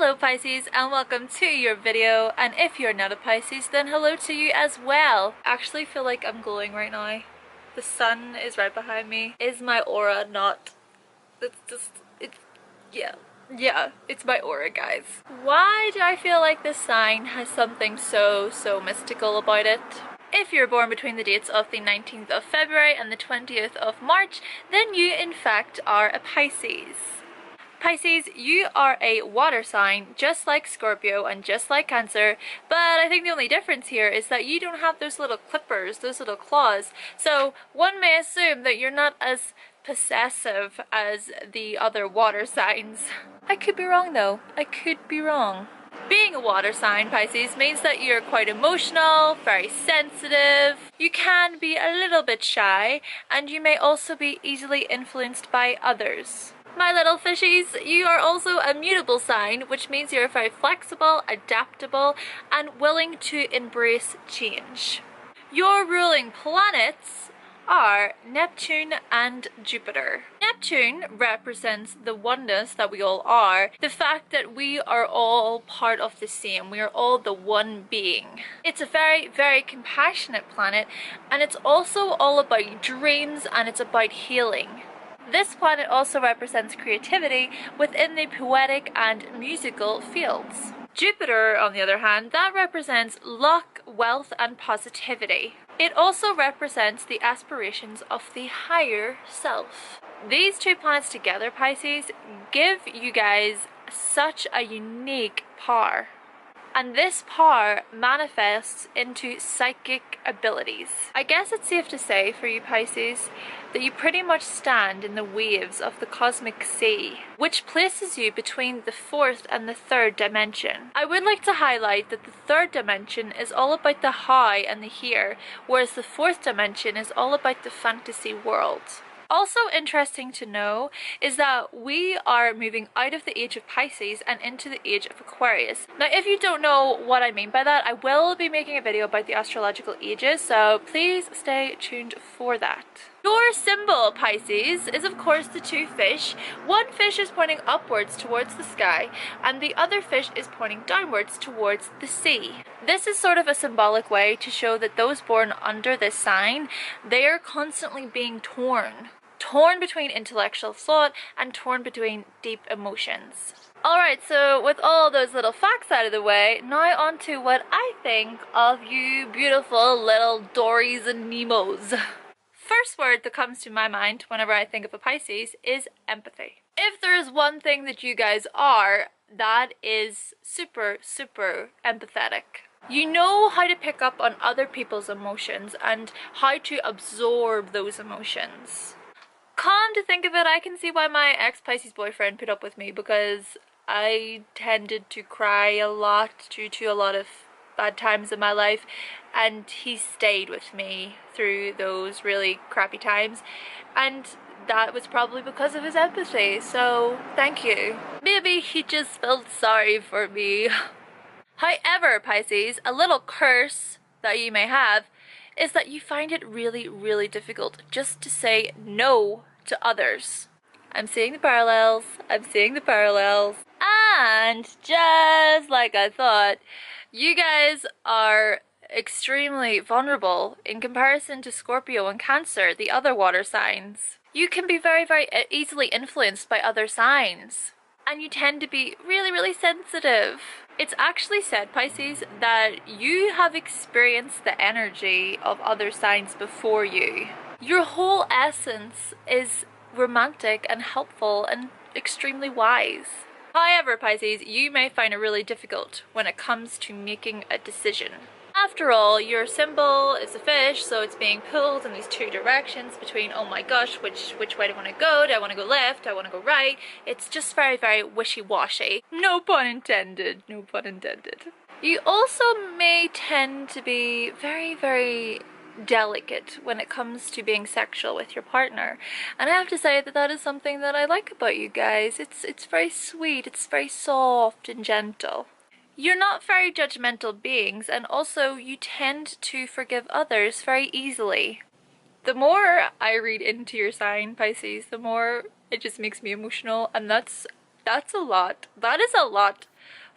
Hello Pisces, and welcome to your video, and if you're not a Pisces then hello to you as well. I actually feel like I'm glowing right now. The sun is right behind me. Is my aura not? Yeah, it's my aura, guys. Why do I feel like this sign has something so mystical about it? If you're born between the dates of the 19th of February and the 20th of March, then you in fact are a Pisces. Pisces, you are a water sign, just like Scorpio and just like Cancer, but I think the only difference here is that you don't have those little clippers, those little claws, so one may assume that you're not as possessive as the other water signs. I could be wrong though, I could be wrong. Being a water sign, Pisces, means that you're quite emotional, very sensitive, you can be a little bit shy, and you may also be easily influenced by others. My little fishies, you are also a mutable sign, which means you're very flexible, adaptable, and willing to embrace change. Your ruling planets are Neptune and Jupiter. Neptune represents the oneness that we all are, the fact that we are all part of the same, we are all the one being. It's a very compassionate planet, and it's also all about dreams and it's about healing. This planet also represents creativity within the poetic and musical fields. Jupiter, on the other hand, that represents luck, wealth, and positivity. It also represents the aspirations of the higher self. These two planets together, Pisces, give you guys such a unique power. And this power manifests into psychic abilities. I guess it's safe to say for you Pisces that you pretty much stand in the waves of the cosmic sea, which places you between the fourth and the third dimension. I would like to highlight that the third dimension is all about the how and the here, whereas the fourth dimension is all about the fantasy world. Also interesting to know is that we are moving out of the age of Pisces and into the age of Aquarius. Now if you don't know what I mean by that, I will be making a video about the astrological ages, so please stay tuned for that. Your symbol, Pisces, is of course the two fish. One fish is pointing upwards towards the sky and the other fish is pointing downwards towards the sea. This is sort of a symbolic way to show that those born under this sign, they are constantly being torn between intellectual thought and torn between deep emotions. Alright, so with all those little facts out of the way, now on to what I think of you beautiful little Dories and Nemos. First word that comes to my mind whenever I think of a Pisces is empathy. If there is one thing that you guys are, that is super empathetic. You know how to pick up on other people's emotions and how to absorb those emotions. Come to think of it, I can see why my ex-Pisces boyfriend put up with me, because I tended to cry a lot due to a lot of bad times in my life, and he stayed with me through those really crappy times, and that was probably because of his empathy, so thank you. Maybe he just felt sorry for me. However, Pisces, a little curse that you may have is that you find it really difficult just to say no to others. I'm seeing the parallels, and just like I thought, you guys are extremely vulnerable in comparison to Scorpio and Cancer, the other water signs. You can be very easily influenced by other signs, and you tend to be really sensitive. It's actually said, Pisces, that you have experienced the energy of other signs before you. Your whole essence is romantic and helpful and extremely wise. However, Pisces, you may find it really difficult when it comes to making a decision. After all, your symbol is a fish, so it's being pulled in these two directions between, oh my gosh, which way do I want to go? Do I want to go left? Do I want to go right? It's just very wishy-washy. No pun intended, no pun intended. You also may tend to be very delicate when it comes to being sexual with your partner, and I have to say that that is something that I like about you guys. It's very sweet, it's very soft and gentle. You're not very judgmental beings, and also you tend to forgive others very easily. The more I read into your sign, Pisces, the more it just makes me emotional, and that's a lot. That is a lot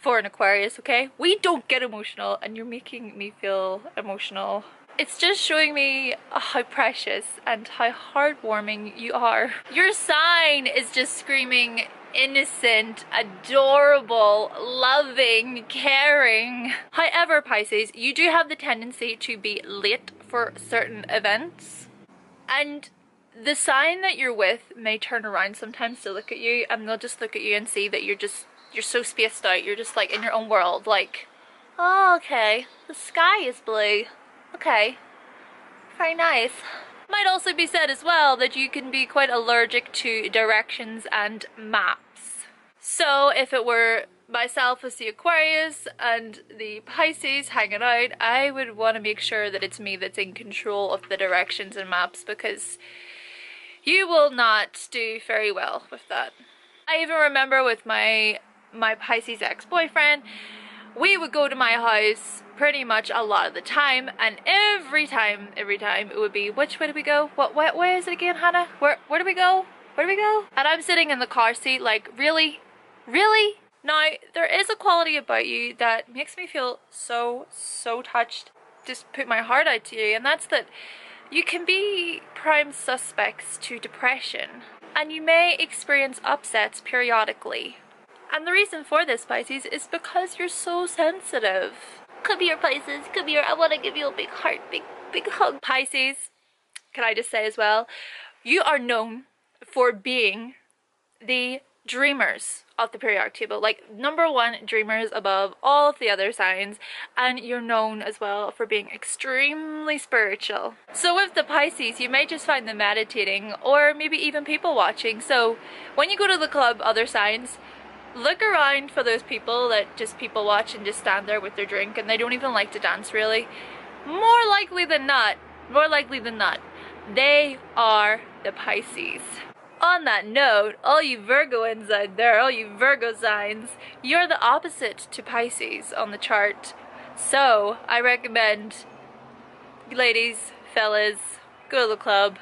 for an Aquarius, okay? We don't get emotional, and you're making me feel emotional. It's just showing me how precious and how heartwarming you are. Your sign is just screaming innocent, adorable, loving, caring. However, Pisces, you do have the tendency to be late for certain events, and the sign that you're with may turn around sometimes to look at you, and they'll just look at you and see that you're so spaced out. You're just like in your own world, like, oh, okay, the sky is blue. Okay, very nice. Might also be said as well that you can be quite allergic to directions and maps. So if it were myself as the Aquarius and the Pisces hanging out, I would want to make sure that it's me that's in control of the directions and maps, because you will not do very well with that. I even remember with my Pisces ex-boyfriend, we would go to my house pretty much a lot of the time, and every time it would be, which way do we go? What way is it again, Hannah? Where do we go? Where do we go? And I'm sitting in the car seat like, really? Really? Now, there is a quality about you that makes me feel so touched. Just put my heart out to you, and that's that you can be prime suspects to depression, and you may experience upsets periodically. And the reason for this, Pisces, is because you're so sensitive. Come here, Pisces, come here. I want to give you a big heart, big hug. Pisces, can I just say as well, you are known for being the dreamers of the periodic table, like #1 dreamers above all of the other signs, and you're known as well for being extremely spiritual. So with the Pisces, you may just find them meditating or maybe even people watching. So when you go to the club, other signs, look around for those people that just people watch and just stand there with their drink and they don't even like to dance really. More likely than not, they are the Pisces. On that note, all you Virgoans out there, all you Virgo signs, you're the opposite to Pisces on the chart. So I recommend, ladies, fellas, go to the club,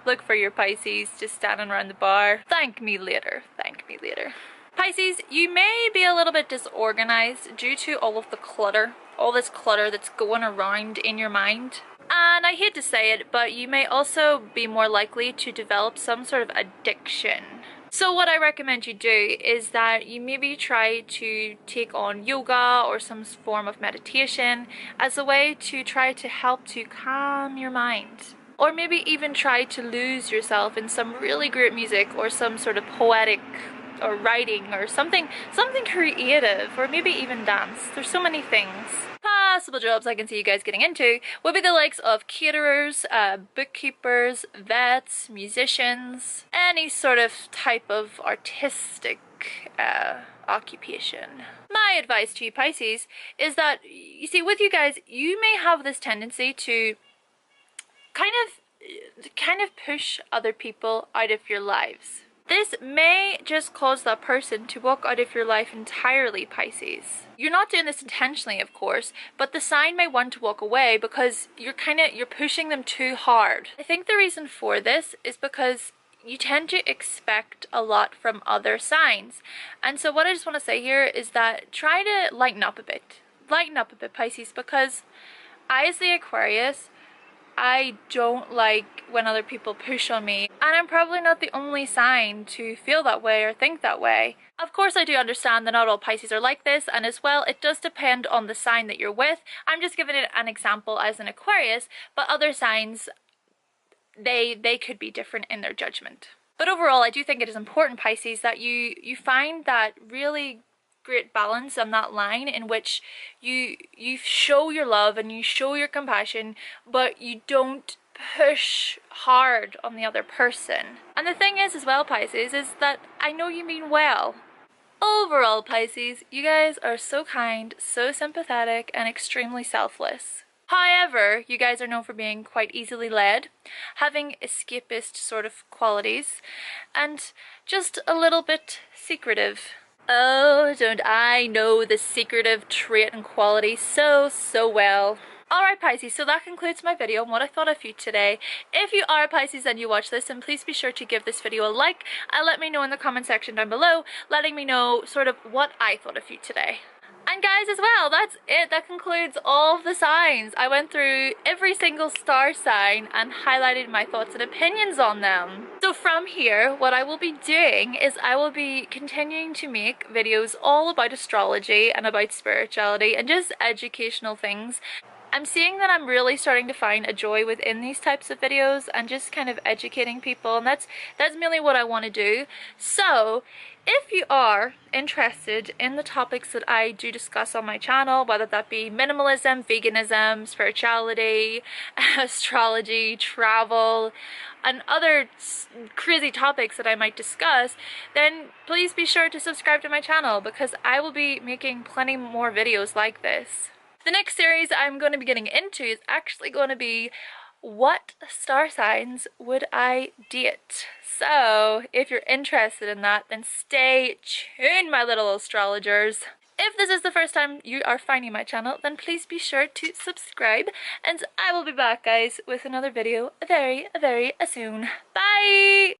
look for your Pisces just standing around the bar. Thank me later, thank me later. Pisces, you may be a little bit disorganized due to all of the clutter, all this clutter that's going around in your mind. And I hate to say it, but you may also be more likely to develop some sort of addiction. So what I recommend you do is that you maybe try to take on yoga or some form of meditation as a way to try to help to calm your mind. Or maybe even try to lose yourself in some really great music or some sort of poetic or writing or something creative, or maybe even dance. There's so many things. Possible jobs I can see you guys getting into would be the likes of caterers, bookkeepers, vets, musicians, any sort of type of artistic occupation. My advice to you Pisces is that, you see, with you guys, you may have this tendency to kind of push other people out of your lives. This may just cause that person to walk out of your life entirely, Pisces. You're not doing this intentionally, of course, but the sign may want to walk away because you're pushing them too hard. I think the reason for this is because you tend to expect a lot from other signs. And so what I just want to say here is that try to lighten up a bit. Lighten up a bit, Pisces, because I, as the Aquarius, I don't like when other people push on me, and I'm probably not the only sign to feel that way or think that way. Of course, I do understand that not all Pisces are like this, and as well, it does depend on the sign that you're with. I'm just giving it an example as an Aquarius, but other signs, they could be different in their judgment. But overall, I do think it is important, Pisces, that you find that really great balance on that line in which you show your love and you show your compassion, but you don't push hard on the other person. And the thing is as well, Pisces, is that I know you mean well. Overall, Pisces, you guys are so kind, so sympathetic, and extremely selfless. However, you guys are known for being quite easily led, having escapist sort of qualities, and just a little bit secretive. Oh, don't I know the secretive trait and quality so well. Alright Pisces, so that concludes my video and what I thought of you today. If you are a Pisces and you watch this, then please be sure to give this video a like and let me know in the comment section down below, letting me know sort of what I thought of you today. And guys, as well, that's it. That concludes all of the signs. I went through every single star sign and highlighted my thoughts and opinions on them. So from here, what I will be doing is I will be continuing to make videos all about astrology and about spirituality and just educational things. I'm seeing that I'm really starting to find a joy within these types of videos and just kind of educating people, and that's mainly what I want to do. So if you are interested in the topics that I do discuss on my channel, whether that be minimalism, veganism, spirituality, astrology, travel, and other crazy topics that I might discuss, then please be sure to subscribe to my channel because I will be making plenty more videos like this. The next series I'm going to be getting into is actually going to be what star signs would I date? So if you're interested in that, then stay tuned, my little astrologers. If this is the first time you are finding my channel, then please be sure to subscribe, and I will be back, guys, with another video very, very soon. Bye!